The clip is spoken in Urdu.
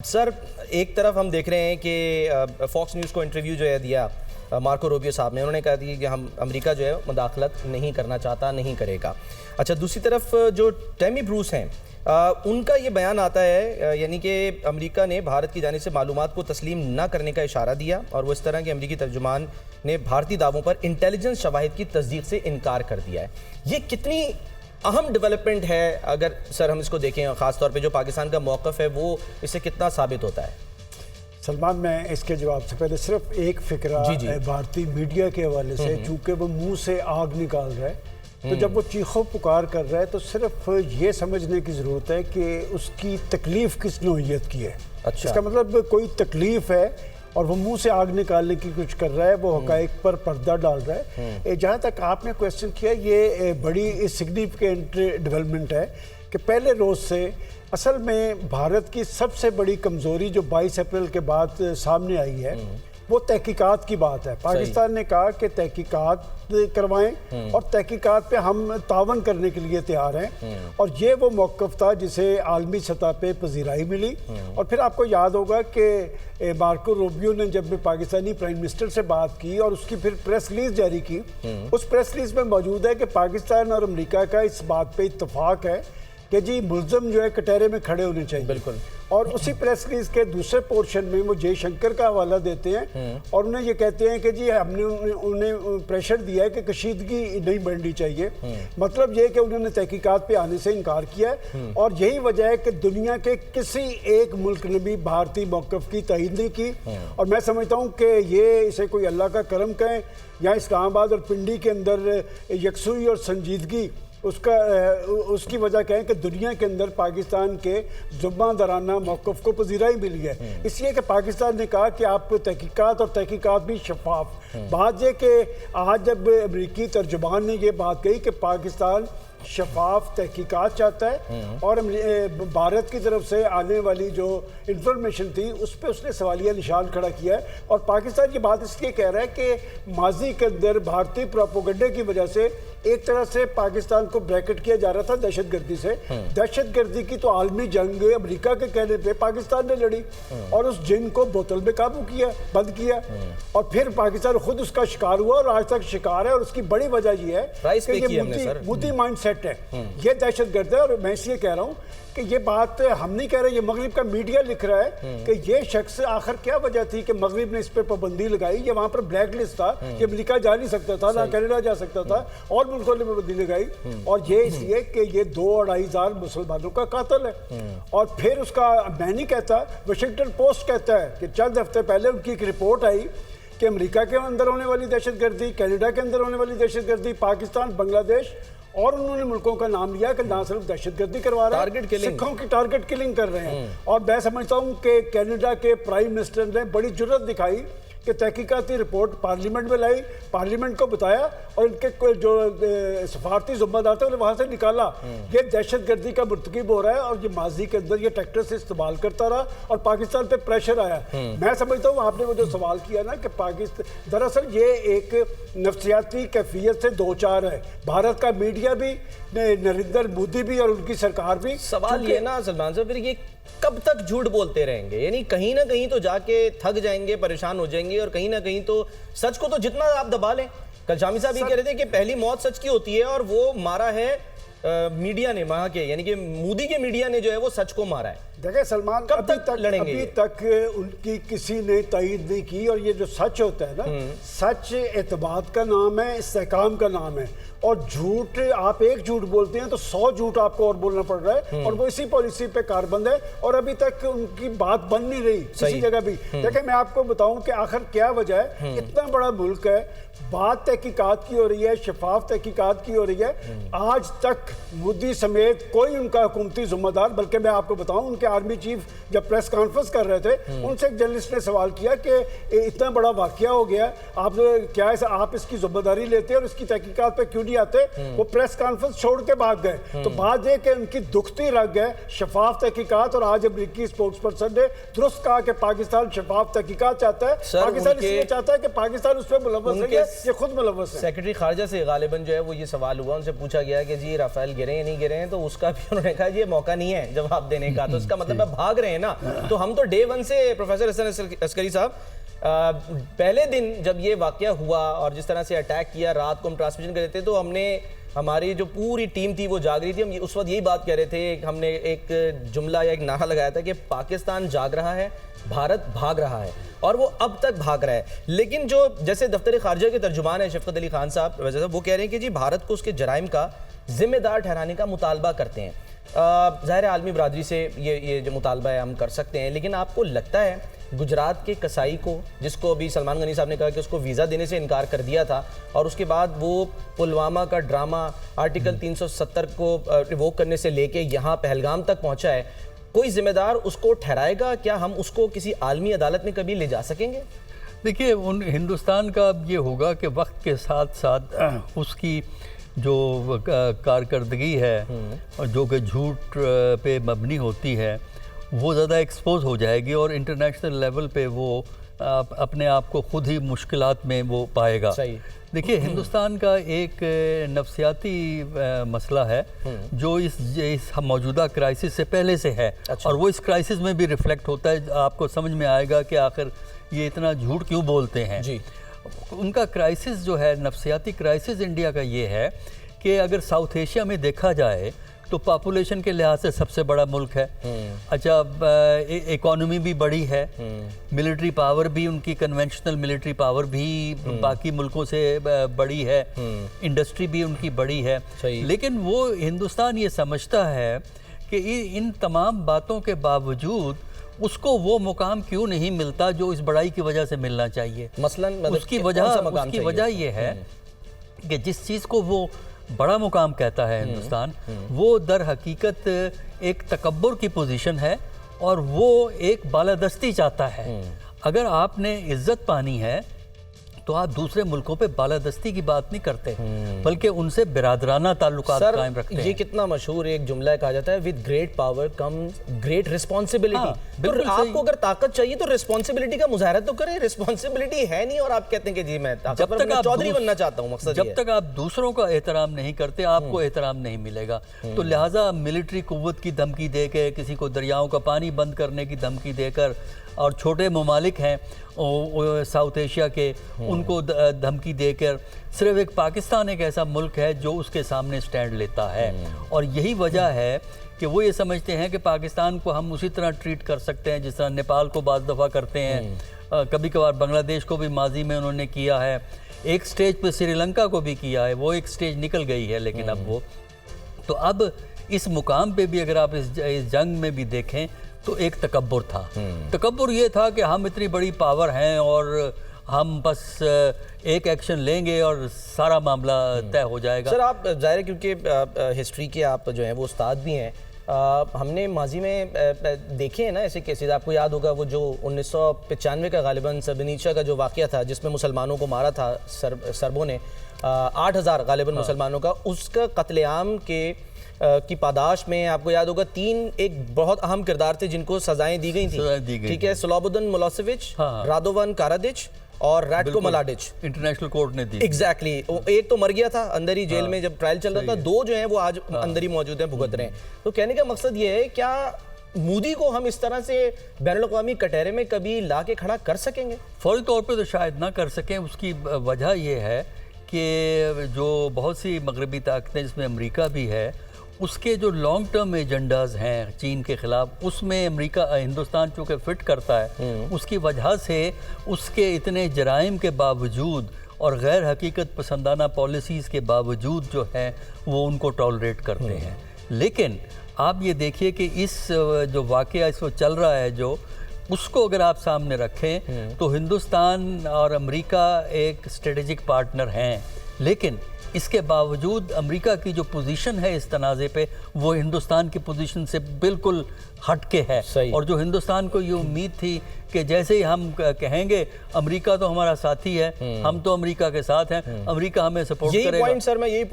سر ایک طرف ہم دیکھ رہے ہیں کہ فاکس نیوز کو انٹرویو جو ہے دیا مارکو روبیو صاحب نے، انہوں نے کہا دی کہ ہم امریکہ جو ہے مداخلت نہیں کرنا چاہتا، نہیں کرے گا۔ اچھا، دوسری طرف جو ٹیمی بروس ہیں ان کا یہ بیان آتا ہے، یعنی کہ امریکہ نے بھارت کی جانب سے معلومات کو تسلیم نہ کرنے کا اشارہ دیا، اور وہ اس طرح کہ امریکی ترجمان نے بھارتی دعووں پر انٹیلیجنس شواہد کی تصدیق سے انکار کر دیا ہے۔ یہ کتنی اہم ڈیولپمنٹ ہے اگر سر ہم اس کو دیکھیں، خاص طور پہ جو پاکستان کا موقف ہے وہ اس سے کتنا ثابت ہوتا ہے؟ سلمان، میں اس کے جواب سے پہلے صرف ایک فکرہ بھارتی میڈیا کے حوالے سے، چونکہ وہ منہ سے آگ نکال رہا ہے، تو جب وہ چیخو پکار کر رہا ہے تو صرف یہ سمجھنے کی ضرورت ہے کہ اس کی تکلیف کس نوعیت کی ہے۔ اس کا مطلب کوئی تکلیف ہے اور وہ منہ سے آگ نکالنے کی کچھ کر رہا ہے، وہ حقائق پر پردہ ڈال رہا ہے۔ جہاں تک آپ نے کویسچن کیا، یہ بڑی سگنیفیکنٹ ڈیولپمنٹ ہے کہ پہلے روز سے اصل میں بھارت کی سب سے بڑی کمزوری جو 22 اپریل کے بعد سامنے آئی ہے وہ تحقیقات کی بات ہے۔ پاکستان نے کہا کہ تحقیقات کروائیں اور تحقیقات پہ ہم تعاون کرنے کے لیے تیار ہیں، اور یہ وہ موقف تھا جسے عالمی سطح پہ پذیرائی ملی۔ اور پھر آپ کو یاد ہوگا کہ مارکو روبیو نے جب پاکستانی پرائم منسٹر سے بات کی اور اس کی پھر پریس ریلیز جاری کی، اس پریس ریلیز میں موجود ہے کہ پاکستان اور امریکہ کا اس بات پہ اتفاق ہے کہ جی ملزم جو ہے کٹہرے میں کھڑے ہونے چاہیے۔ بالکل۔ اور اسی پریس ریلیز کے دوسرے پورشن میں وہ جے شنکر کا حوالہ دیتے ہیں اور انہیں یہ کہتے ہیں کہ جی ہم نے انہیں پریشر دیا ہے کہ کشیدگی نہیں بڑھنی چاہیے۔ مطلب یہ کہ انہوں نے تحقیقات پہ آنے سے انکار کیا ہے، اور یہی وجہ ہے کہ دنیا کے کسی ایک ملک نے بھی بھارتی موقف کی تائید نہیں کی۔ اور میں سمجھتا ہوں کہ یہ اسے کوئی اللہ کا کرم کہیں یا اسلام آباد اور پنڈی کے اندر یکسوئی اور سنجیدگی اس کی وجہ کہیں کہ دنیا کے اندر پاکستان کے ذمہ دارانہ موقف کو پذیرائی ملی ہے، اس لیے کہ پاکستان نے کہا کہ آپ تحقیقات اور تحقیقات بھی شفاف۔ بات یہ کہ آج جب امریکی ترجمان نے یہ بات کہی کہ پاکستان شفاف تحقیقات چاہتا ہے، اور بھارت کی طرف سے آنے والی جو انفارمیشن تھی اس پہ اس نے سوالیہ نشان کھڑا کیا ہے، اور پاکستان یہ بات اس لیے کہہ رہا ہے کہ ماضی کے اندر بھارتی پروپیگنڈے کی وجہ سے ایک طرح سے پاکستان کو بریکٹ کیا جا رہا تھا دہشت گردی سے۔ دہشت گردی کی تو عالمی جنگ امریکہ کے کہنے پہ پاکستان نے لڑی اور اس جنگ کو بوتل میں قابو کیا، بند کیا، اور پھر پاکستان خود اس کا شکار ہوا اور آج تک شکار ہے۔ اور اس کی بڑی وجہ یہ ہے کہ یہ مودی مائنڈ سیٹ ہے، یہ دہشت گرد ہے۔ اور میں اس لیے کہہ رہا ہوں کہ یہ بات ہم نہیں کہہ رہے، یہ مغرب کا میڈیا لکھ رہا ہے کہ یہ شخص آخر کیا وجہ تھی کہ مغرب نے اس پہ پابندی لگائی۔ یہ وہاں پر بلیک لسٹ تھا، یہ امریکہ جا نہیں سکتا تھا، نہ کینیڈا جا سکتا تھا، اور ملکوں نے پابندی لگائی، اور یہ اس لیے کہ یہ 2-2.5 ہزار مسلمانوں کا قاتل ہے۔ اور پھر اس کا میں نہیں کہتا، واشنگٹن پوسٹ کہتا ہے کہ چند ہفتے پہلے ان کی ایک رپورٹ آئی کہ امریکہ کے اندر ہونے والی دہشت گردی، کینیڈا کے اندر ہونے والی دہشت گردی، پاکستان، بنگلہ دیش، اور انہوں نے ملکوں کا نام لیا کہ نہ صرف دہشت گردی کروا رہا ہے، سکھوں کی ٹارگٹ کلنگ کر رہے ہیں۔ اور میں سمجھتا ہوں کہ کینیڈا کے پرائم منسٹر نے بڑی جرات دکھائی کہ تحقیقاتی رپورٹ پارلیمنٹ میں لائی، پارلیمنٹ کو بتایا، اور ان کے جو سفارتی ذمہ دار تھے انہیں وہاں سے نکالا۔ یہ دہشت گردی کا مرتکب ہو رہا ہے، اور یہ ماضی کے اندر یہ ٹیکٹر سے استعمال کرتا رہا اور پاکستان پہ پریشر آیا۔ میں سمجھتا ہوں آپ نے وہ جو سوال کیا نا کہ پاکستان، دراصل یہ ایک نفسیاتی کیفیت سے دو چار ہے، بھارت کا میڈیا بھی، نریندر مودی بھی، اور ان کی سرکار بھی۔ سوال یہ نا سلمان صاحب، پھر یہ کب تک جھوٹ بولتے رہیں گے؟ یعنی کہیں نہ کہیں تو جا کے تھک جائیں گے، پریشان ہو جائیں گے، اور کہیں نہ کہیں تو سچ کو تو جتنا آپ دبا لیں۔ کل شامی صاحب یہ کہہ رہے تھے کہ پہلی موت سچ کی ہوتی ہے، اور وہ مارا ہے میڈیا نے، وہاں کے یعنی کہ مودی کے میڈیا نے جو ہے وہ سچ کو مارا ہے۔ دیکھیں سلمان، ابھی تک ان کی کسی نے تائید نہیں کی، اور یہ جو سچ ہوتا ہے نا، سچ اعتماد کا نام ہے، استحکام کا نام ہے، اور جھوٹ آپ ایک جھوٹ بولتے ہیں تو 100 جھوٹ آپ کو اور بولنا پڑ رہا ہے، اور وہ اسی پالیسی پہ کاربند ہے، اور ابھی تک ان کی بات بن نہیں رہی کسی جگہ بھی۔ دیکھیں میں آپ کو بتاؤں کہ آخر کیا وجہ ہے، اتنا بڑا ملک ہے، بات تحقیقات کی ہو رہی ہے، شفاف تحقیقات کی ہو رہی ہے، آج تک مودی سمیت کوئی ان کا حکومتی ذمہ دار، بلکہ میں آپ کو بتاؤں ان کے آرمی چیف جب پریس کانفرنس کر رہے تھے، ان سے ایک جرنلسٹ نے سوال کیا کہ اتنا بڑا واقعہ ہو گیا، آپ اس کی ذمہ داری لیتے اور اس کی تحقیقات پہ کیوں نہیں آتے؟ وہ پریس کانفرنس چھوڑ کے بھاگ گئے۔ تو بات یہ کہ ان کی دکھتی رگ ہے شفاف تحقیقات، اور آج امریکی اسپوکس پرسن نے درست کہا کہ پاکستان شفاف تحقیقات چاہتا ہے، پاکستان اس لیے چاہتا ہے کہ پاکستان اس پہ ملوث ہے، یہ خود ملوث ہے۔ سیکرٹری خارجہ سے غالباً جو ہے وہ یہ سوال ہوا، ان سے پوچھا گیا کہ جی رافیل گرے یا نہیں گرے ہیں، تو اس کا بھی انہوں نے کہا یہ موقع نہیں ہے جواب دینے کا، تو اس کا مطلب بھاگ رہے ہیں نا. تو ہم تو ڈے ون سے پروفیسر حسن عسکری صاحب پہلے دن جب یہ واقعہ ہوا اور جس طرح سے اٹیک کیا, رات کو ہم ٹرانسمیشن کر رہے تھے تو ہم نے, ہماری جو پوری ٹیم تھی وہ جاگ رہی تھی, ہم اس وقت یہی بات کہہ رہے تھے, ہم نے ایک جملہ یا ایک نعرہ لگایا تھا کہ پاکستان جاگ رہا ہے, بھارت بھاگ رہا ہے, اور وہ اب تک بھاگ رہا ہے. لیکن جو جیسے دفتر خارجہ کے ترجمان ہیں شفقت علی خان صاحب, وہ کہہ رہے ہیں کہ جی بھارت کو اس کے جرائم کا ذمہ دار ٹھہرانے کا مطالبہ کرتے ہیں. ظاہر عالمی برادری سے یہ جو مطالبہ ہے ہم کر سکتے ہیں, لیکن آپ کو لگتا ہے گجرات کے کسائی کو, جس کو ابھی سلمان غنی صاحب نے کہا کہ اس کو ویزا دینے سے انکار کر دیا تھا, اور اس کے بعد وہ پلوامہ کا ڈرامہ آرٹیکل 370 کو ریووک کرنے سے لے کے یہاں پہلگام تک پہنچا ہے, کوئی ذمہ دار اس کو ٹھہرائے گا؟ کیا ہم اس کو کسی عالمی عدالت میں کبھی لے جا سکیں گے؟ دیکھیے, ہندوستان کا اب یہ ہوگا کہ وقت کے ساتھ ساتھ اس کی جو کارکردگی ہے جو کہ جھوٹ پہ مبنی ہوتی ہے وہ زیادہ ایکسپوز ہو جائے گی, اور انٹرنیشنل لیول پہ وہ اپنے آپ کو خود ہی مشکلات میں وہ پائے گا. دیکھیے, ہندوستان کا ایک نفسیاتی مسئلہ ہے جو اس موجودہ کرائسس سے پہلے سے ہے, اور وہ اس کرائسس میں بھی ریفلیکٹ ہوتا ہے. آپ کو سمجھ میں آئے گا کہ آخر یہ اتنا جھوٹ کیوں بولتے ہیں. ان کا کرائسس جو ہے, نفسیاتی کرائسس انڈیا کا یہ ہے کہ اگر ساؤتھ ایشیا میں دیکھا جائے تو پاپولیشن کے لحاظ سے سب سے بڑا ملک ہے. اچھا, اکانومی بھی بڑی ہے, ملٹری پاور بھی, ان کی کنونشنل ملٹری پاور بھی باقی ملکوں سے بڑی ہے, انڈسٹری بھی ان کی بڑی ہے. لیکن وہ ہندوستان یہ سمجھتا ہے کہ ان تمام باتوں کے باوجود اس کو وہ مقام کیوں نہیں ملتا جو اس بڑائی کی وجہ سے ملنا چاہیے. مثلاً اس کی وجہ یہ ہے کہ جس چیز کو وہ بڑا مقام کہتا ہے ہندوستان, وہ در حقیقت ایک تکبر کی پوزیشن ہے, اور وہ ایک بالادستی چاہتا ہے. اگر آپ نے عزت پانی ہے تو آپ دوسرے ملکوں پہ بالادستی کی بات نہیں کرتے, بلکہ ان سے برادرانہ تعلقات قائم رکھتے ہیں. یہ کتنا مشہور ایک جملہ کہا جاتا ہے, with great power comes great responsibility. تو آپ کو اگر طاقت چاہیے تو رسپانسبلٹی کا مظاہرہ تو کریں. رسپانسبلٹی ہے نہیں اور آپ کہتے ہیں کہ جی میں چودھری بننا چاہتا ہوں. مقصد جب تک آپ دوسروں کا احترام نہیں کرتے آپ کو احترام نہیں ملے گا. تو لہٰذا ملٹری قوت کی دھمکی دے کے, کسی کو دریاؤں کا پانی بند کرنے کی دھمکی دے کر, اور چھوٹے ممالک ہیں ساؤتھ ایشیا کے, ان کو دھمکی دے کر, صرف ایک پاکستان ایک ایسا ملک ہے جو اس کے سامنے سٹینڈ لیتا ہے. اور یہی وجہ ہے کہ وہ یہ سمجھتے ہیں کہ پاکستان کو ہم اسی طرح ٹریٹ کر سکتے ہیں جس طرح نیپال کو بعض دفعہ کرتے ہیں, کبھی کبھار بنگلہ دیش کو بھی ماضی میں انہوں نے کیا ہے, ایک سٹیج پہ سری لنکا کو بھی کیا ہے. وہ ایک سٹیج نکل گئی ہے, لیکن اب وہ تو اب اس مقام پہ بھی اگر آپ اس جنگ میں بھی دیکھیں تو ایک تکبر تھا. تکبر یہ تھا کہ ہم اتنی بڑی پاور ہیں اور ہم بس ایک ایکشن لیں گے اور سارا معاملہ طے ہو جائے گا. سر آپ ظاہر ہے کیونکہ ہسٹری کے آپ جو ہیں وہ استاد بھی ہیں, ہم نے ماضی میں دیکھے ہیں نا ایسے کیسز. آپ کو یاد ہوگا وہ جو 1995 کا غالباً سربنیچا کا جو واقعہ تھا جس میں مسلمانوں کو مارا تھا سربوں نے, 8000 غالباً مسلمانوں کا, اس کا قتل عام کی پاداش میں آپ کو یاد ہوگا 3 ایک بہت اہم کردار تھے جن کو سزائیں دی گئی تھیں. ٹھیک ہے, سلوبودن ملوسیوچ, رادوون کارادچ اور ریٹکو ملاڈچ. انٹرنیشنل کورٹ نے دی. ایگزیکٹلی. ایک تو مر گیا تھا اندر ہی جیل میں جب ٹرائل چل رہا تھا, 2 جو ہیں وہ آج اندر ہی موجود ہیں, بھگت رہے ہیں. تو کہنے کا مقصد یہ ہے, کیا مودی کو ہم اس طرح سے بین الاقوامی کٹہرے میں کبھی لا کے کھڑا کر سکیں گے؟ فوری طور پہ تو شاید نہ کر سکیں. اس کی وجہ یہ ہے کہ جو بہت سی مغربی طاقتیں جس میں امریکہ بھی ہے, اس کے جو لانگ ٹرم ایجنڈاز ہیں چین کے خلاف, اس میں ہندوستان چونکہ فٹ کرتا ہے, اس کی وجہ سے اس کے اتنے جرائم کے باوجود اور غیر حقیقت پسندانہ پالیسیز کے باوجود جو ہے وہ ان کو ٹالریٹ کرتے ہیں. لیکن آپ یہ دیکھیے کہ اس جو واقعہ اس وقت چل رہا ہے, جو اس کو اگر آپ سامنے رکھیں تو ہندوستان اور امریکا ایک اسٹریٹجک پارٹنر ہیں, لیکن اس کے باوجود امریکہ کی جو پوزیشن ہے اس تنازع پہ وہ ہندوستان کی پوزیشن سے بالکل ہٹ کے ہے. اور جو ہندوستان کو یہ امید تھی کہ جیسے ہی ہم کہیں گے امریکہ تو ہمارا ساتھی ہے, ہم تو امریکہ کے ساتھ ہیں, امریکہ ہمیں سپورٹ کرے گا. یہی پوائنٹ سر میں